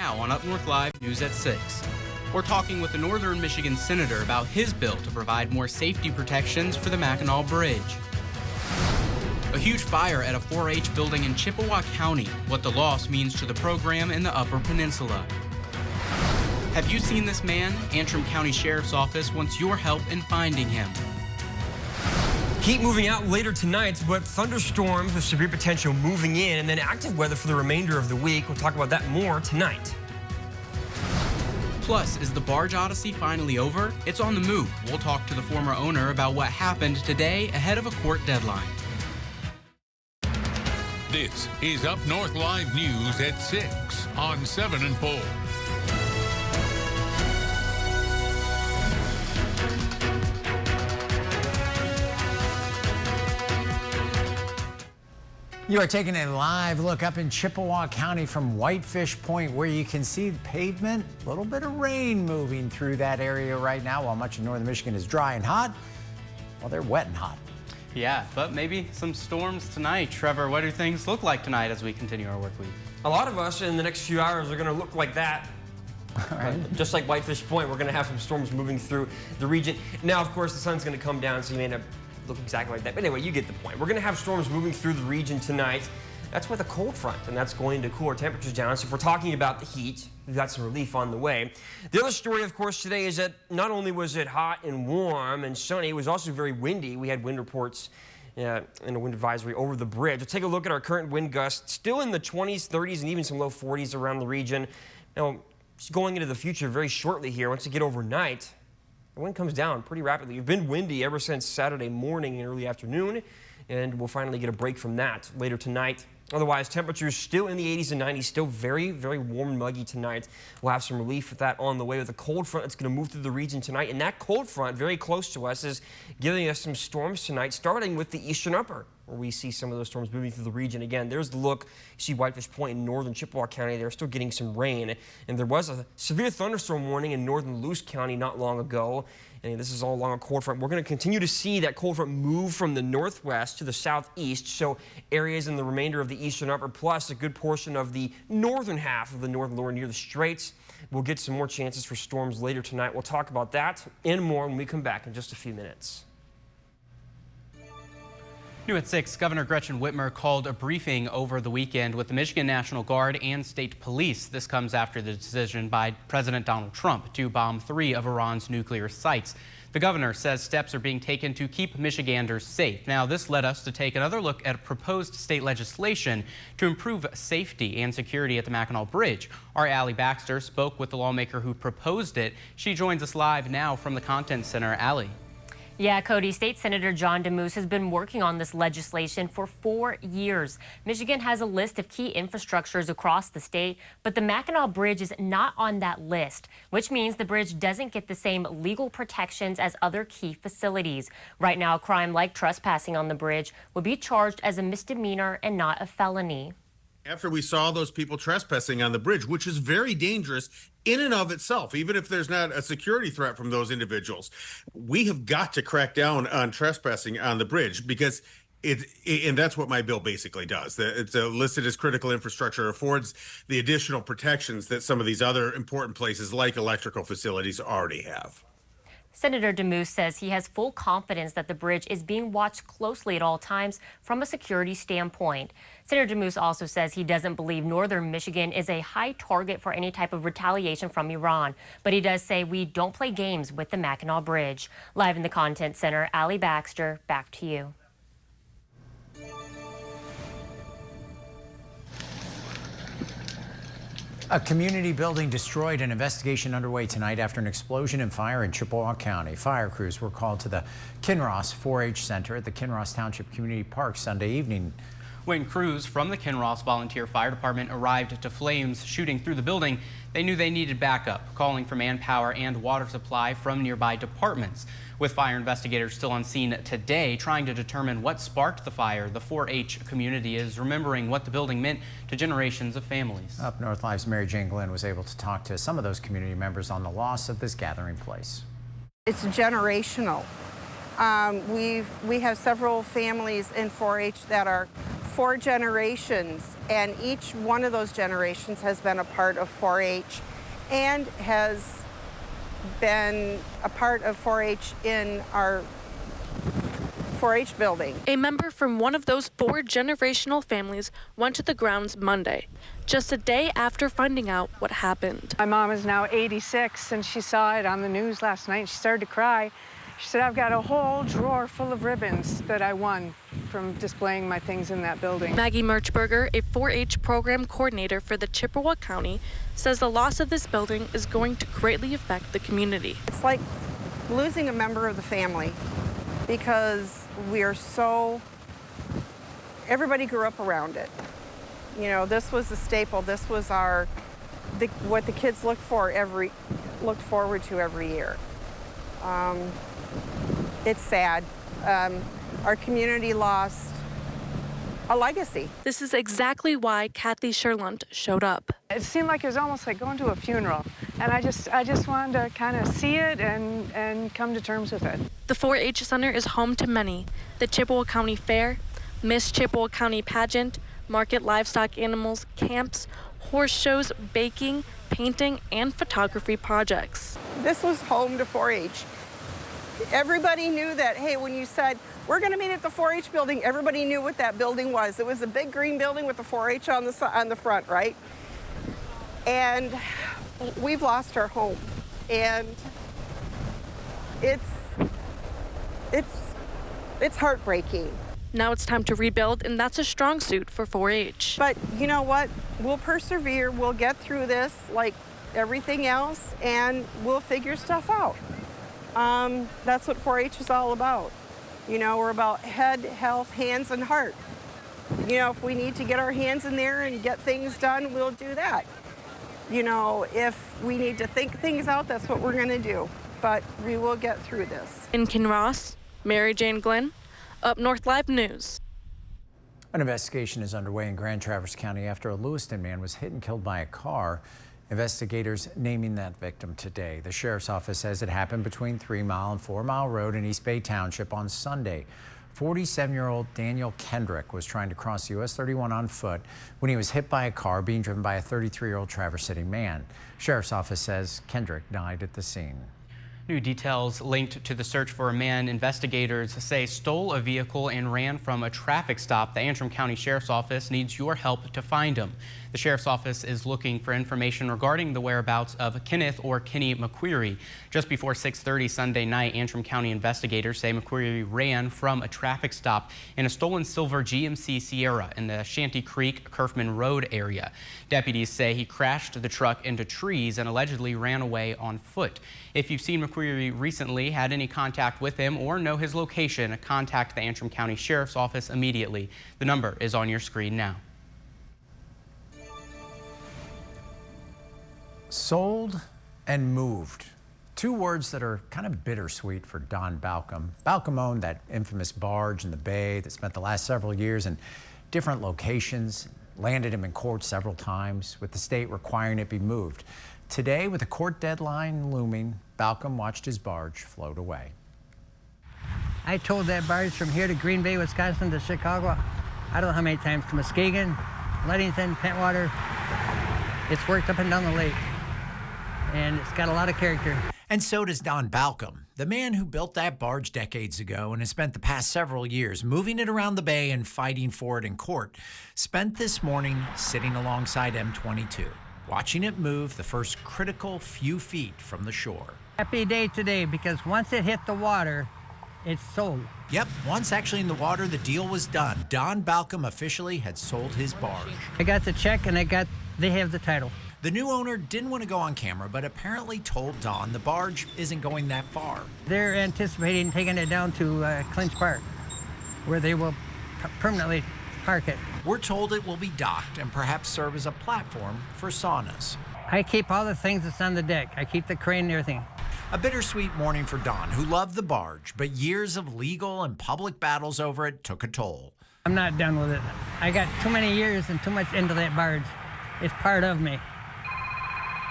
now on UpNorthLive News at 6. We're talking with a Northern Michigan senator about his bill to provide more safety protections for the Mackinac Bridge. A huge fire at a 4-H building in Chippewa County, what the loss means to the program in the Upper Peninsula. Have you seen this man? Antrim County Sheriff's Office wants your help in finding him. Heat moving out later tonight, but thunderstorms with severe potential moving in, and then active weather for the remainder of the week. We'll talk about that more tonight. Plus, is the Barge Odyssey finally over? It's on the move. We'll talk to the former owner about what happened today ahead of a court deadline. This is UpNorthLive News at 6 on 7 and 4. You are taking a live look up in Chippewa County from Whitefish Point, where you can see the pavement. A little bit of rain moving through that area right now, while much of northern Michigan is dry and hot. Well, they're wet and hot. Yeah, but maybe some storms tonight. Trevor, what do things look like tonight as we continue our work week? A lot of us in the next few hours are going to look like that. Right. Just like Whitefish Point, we're going to have some storms moving through the region. Now, of course, the sun's going to come down, so you may not look exactly like that. But anyway, you get the point. We're going to have storms moving through the region tonight. That's with a cold front, and that's going to cool our temperatures down. So if we're talking about the heat, we've got some relief on the way. The other story, of course, today is that not only was it hot and warm and sunny, it was also very windy. We had wind reports and a wind advisory over the bridge. We'll take a look at our current wind gusts, still in the 20s, 30s, and even some low 40s around the region. Now, just going into the future very shortly here, once you get overnight, the wind comes down pretty rapidly. It's been windy ever since Saturday morning and early afternoon, and we'll finally get a break from that later tonight. Otherwise, temperatures still in the 80s and 90s, still very, very warm and muggy tonight. We'll have some relief with that on the way with a cold front that's going to move through the region tonight. And that cold front, very close to us, is giving us some storms tonight, starting with the eastern upper, where we see some of those storms moving through the region. Again, there's the look. You see Whitefish Point in northern Chippewa County. They're still getting some rain. And there was a severe thunderstorm warning in northern Luce County not long ago. And this is all along a cold front. We're going to continue to see that cold front move from the northwest to the southeast. So areas in the remainder of the eastern upper, plus a good portion of the northern half of the northern lower near the straits. We'll get some more chances for storms later tonight. We'll talk about that and more when we come back in just a few minutes. New at 6, Governor Gretchen Whitmer called a briefing over the weekend with the Michigan National Guard and state police. This comes after the decision by President Donald Trump to bomb 3 of Iran's nuclear sites. The governor says steps are being taken to keep Michiganders safe. Now, this led us to take another look at proposed state legislation to improve safety and security at the Mackinac Bridge. Our Allie Baxter spoke with the lawmaker who proposed it. She joins us live now from the Content Center. Allie. Yeah, Cody, State Senator John DeMoose has been working on this legislation for 4 years. Michigan has a list of key infrastructures across the state, but the Mackinac Bridge is not on that list, which means the bridge doesn't get the same legal protections as other key facilities. Right now, a crime like trespassing on the bridge would be charged as a misdemeanor and not a felony. After we saw those people trespassing on the bridge, which is very dangerous in and of itself, even if there's not a security threat from those individuals, we have got to crack down on trespassing on the bridge, because and that's what my bill basically does. It's listed as critical infrastructure, affords the additional protections that some of these other important places like electrical facilities already have. Senator DeMoose says he has full confidence that the bridge is being watched closely at all times from a security standpoint. Senator DeMoose also says he doesn't believe northern Michigan is a high target for any type of retaliation from Iran, but he does say we don't play games with the Mackinac Bridge. Live in the Content Center, Allie Baxter, back to you. A community building destroyed. An investigation underway tonight after an explosion and fire in Chippewa County. Fire crews were called to the Kinross 4-H Center at the Kinross Township Community Park Sunday evening. When crews from the Kinross Volunteer Fire Department arrived to flames shooting through the building, they knew they needed backup, calling for manpower and water supply from nearby departments. With fire investigators still on scene today trying to determine what sparked the fire, the 4-H community is remembering what the building meant to generations of families. UpNorthLive's Mary Jane Glenn was able to talk to some of those community members on the loss of this gathering place. It's generational. We have several families in 4-H that are 4 generations, and each one of those generations has been a part of 4-H and has been a part of 4-H in our 4-H building. A member from one of those 4 generational families went to the grounds Monday, just a day after finding out what happened. My mom is now 86, and she saw it on the news last night. She started to cry. She said, I've got a whole drawer full of ribbons that I won from displaying my things in that building. Maggie Merchberger, a 4-H program coordinator for the Chippewa County, says the loss of this building is going to greatly affect the community. It's like losing a member of the family because we are so, everybody grew up around it. You know, this was a staple. This was what the kids looked forward to every year. It's sad. Our community lost a legacy. This is exactly why Kathy Sherlunt showed up. It seemed like it was almost like going to a funeral, and I just wanted to kind of see it and come to terms with it. The 4-H Center is home to many: the Chippewa County Fair, Miss Chippewa County Pageant, market livestock animals, camps, horse shows, baking, painting, and photography projects. This was home to 4-H. Everybody knew that, hey, when you said, we're going to meet at the 4-H building, everybody knew what that building was. It was a big green building with the 4-H on the front, right? And we've lost our home. And it's heartbreaking. Now it's time to rebuild, and that's a strong suit for 4-H. But you know what? We'll persevere. We'll get through this like everything else, and we'll figure stuff out. That's what 4-H is all about. You know, we're about head, health, hands, and heart. You know, if we need to get our hands in there and get things done, we'll do that. You know, if we need to think things out, that's what we're going to do. But we will get through this. In Kinross, Mary Jane Glenn, UpNorthLive News. An investigation is underway in Grand Traverse County after a Lewiston man was hit and killed by a car. Investigators naming that victim today. The sheriff's office says it happened between 3 Mile and 4 Mile Road in East Bay Township on Sunday. 47-year-old Daniel Kendrick was trying to cross US 31 on foot when he was hit by a car being driven by a 33-year-old Traverse City man. Sheriff's office says Kendrick died at the scene. New details linked to the search for a man investigators say stole a vehicle and ran from a traffic stop. The Antrim County Sheriff's Office needs your help to find him. The Sheriff's Office is looking for information regarding the whereabouts of Kenneth or Kenny McQuarrie. Just before 6:30 Sunday night, Antrim County investigators say McQuarrie ran from a traffic stop in a stolen silver GMC Sierra in the Shanty Creek, Kerfman Road area. Deputies say he crashed the truck into trees and allegedly ran away on foot. If you've seen McQuarrie recently, had any contact with him, or know his location, contact the Antrim County Sheriff's Office immediately. The number is on your screen now. Sold and moved. 2 words that are kind of bittersweet for Don Balcom. Balcom owned that infamous barge in the bay that spent the last several years in different locations, landed him in court several times, with the state requiring it be moved. Today, with a court deadline looming, Balcom watched his barge float away. I towed that barge from here to Green Bay, Wisconsin to Chicago. I don't know how many times, to Muskegon, Ludington, Pentwater. It's worked up and down the lake, and it's got a lot of character. And so does Don Balcom, the man who built that barge decades ago and has spent the past several years moving it around the bay and fighting for it in court. Spent this morning sitting alongside M22, watching it move the first critical few feet from the shore. Happy day today, because once it hit the water, it's sold. Yep, once actually in the water, the deal was done. Don Balcom officially had sold his barge. I got the check, and they have the title. The new owner didn't want to go on camera, but apparently told Don the barge isn't going that far. They're anticipating taking it down to Clinch Park, where they will permanently park it. We're told it will be docked and perhaps serve as a platform for saunas. I keep all the things that's on the deck. I keep the crane and everything. A bittersweet morning for Don, who loved the barge, but years of legal and public battles over it took a toll. I'm not done with it. I got too many years and too much into that barge. It's part of me.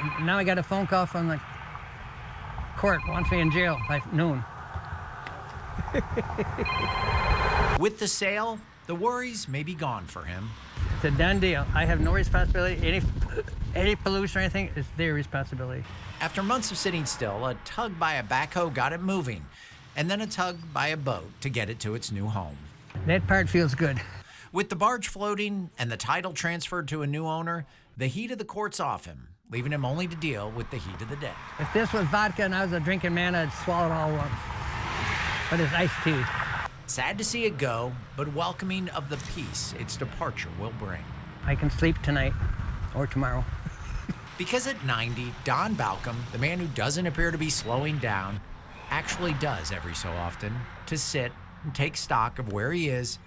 And now I got a phone call from the court, wants me in jail by noon. With the sale, the worries may be gone for him. It's a done deal. I have no responsibility. Any pollution or anything is their responsibility. After months of sitting still, a tug by a backhoe got it moving, and then a tug by a boat to get it to its new home. That part feels good. With the barge floating and the title transferred to a new owner, the heat of the court's off him, leaving him only to deal with the heat of the day. If this was vodka and I was a drinking man, I'd swallow it all once. But it's iced tea. Sad to see it go, but welcoming of the peace its departure will bring. I can sleep tonight or tomorrow. Because at 90, Don Balcom, the man who doesn't appear to be slowing down, actually does every so often to sit and take stock of where he is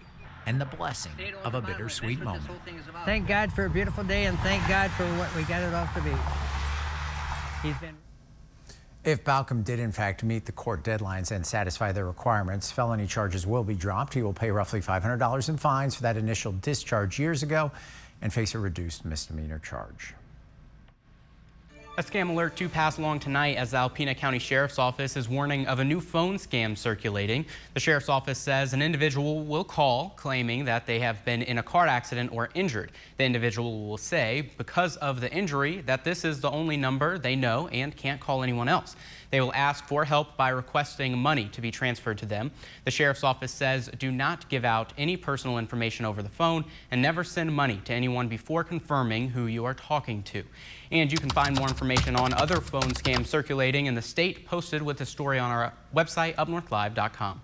and the blessing of a bittersweet moment. Thank God for a beautiful day, and thank God for what we got it off to be. He's been... If Balcom did in fact meet the court deadlines and satisfy their requirements, felony charges will be dropped. He will pay roughly $500 in fines for that initial discharge years ago and face a reduced misdemeanor charge. A scam alert to pass along tonight as the Alpena County Sheriff's Office is warning of a new phone scam circulating. The Sheriff's Office says an individual will call claiming that they have been in a car accident or injured. The individual will say, because of the injury, that this is the only number they know and can't call anyone else. They will ask for help by requesting money to be transferred to them. The Sheriff's Office says do not give out any personal information over the phone and never send money to anyone before confirming who you are talking to. And you can find more information on other phone scams circulating in the state posted with the story on our website, UpNorthLive.com.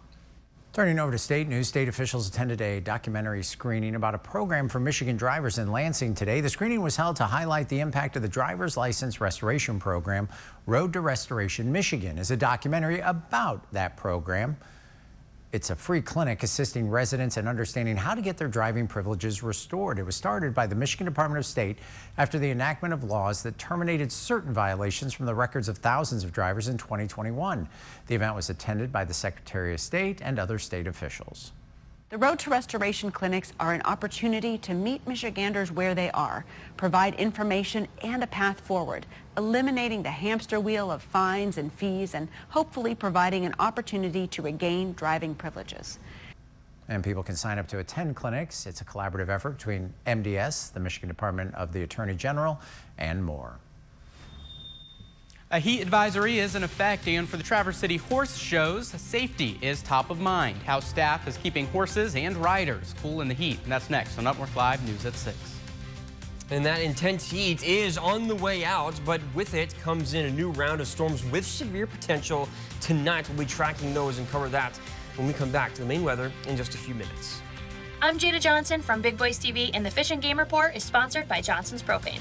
Turning over to state news, state officials attended a documentary screening about a program for Michigan drivers in Lansing today. The screening was held to highlight the impact of the driver's license restoration program. Road to Restoration Michigan is a documentary about that program. It's a free clinic assisting residents in understanding how to get their driving privileges restored. It was started by the Michigan Department of State after the enactment of laws that terminated certain violations from the records of thousands of drivers in 2021. The event was attended by the Secretary of State and other state officials. The Road to Restoration clinics are an opportunity to meet Michiganders where they are, provide information and a path forward, eliminating the hamster wheel of fines and fees, and hopefully providing an opportunity to regain driving privileges. And people can sign up to attend clinics. It's a collaborative effort between MDS, the Michigan Department of the Attorney General, and more. A heat advisory is in effect, and for the Traverse City horse shows, safety is top of mind. How staff is keeping horses and riders cool in the heat. And that's next on Up North Live News at 6. And that intense heat is on the way out, but with it comes in a new round of storms with severe potential. Tonight, we'll be tracking those and cover that when we come back to the main weather in just a few minutes. I'm Jada Johnson from Big Boys TV, and the Fish and Game Report is sponsored by Johnson's Propane.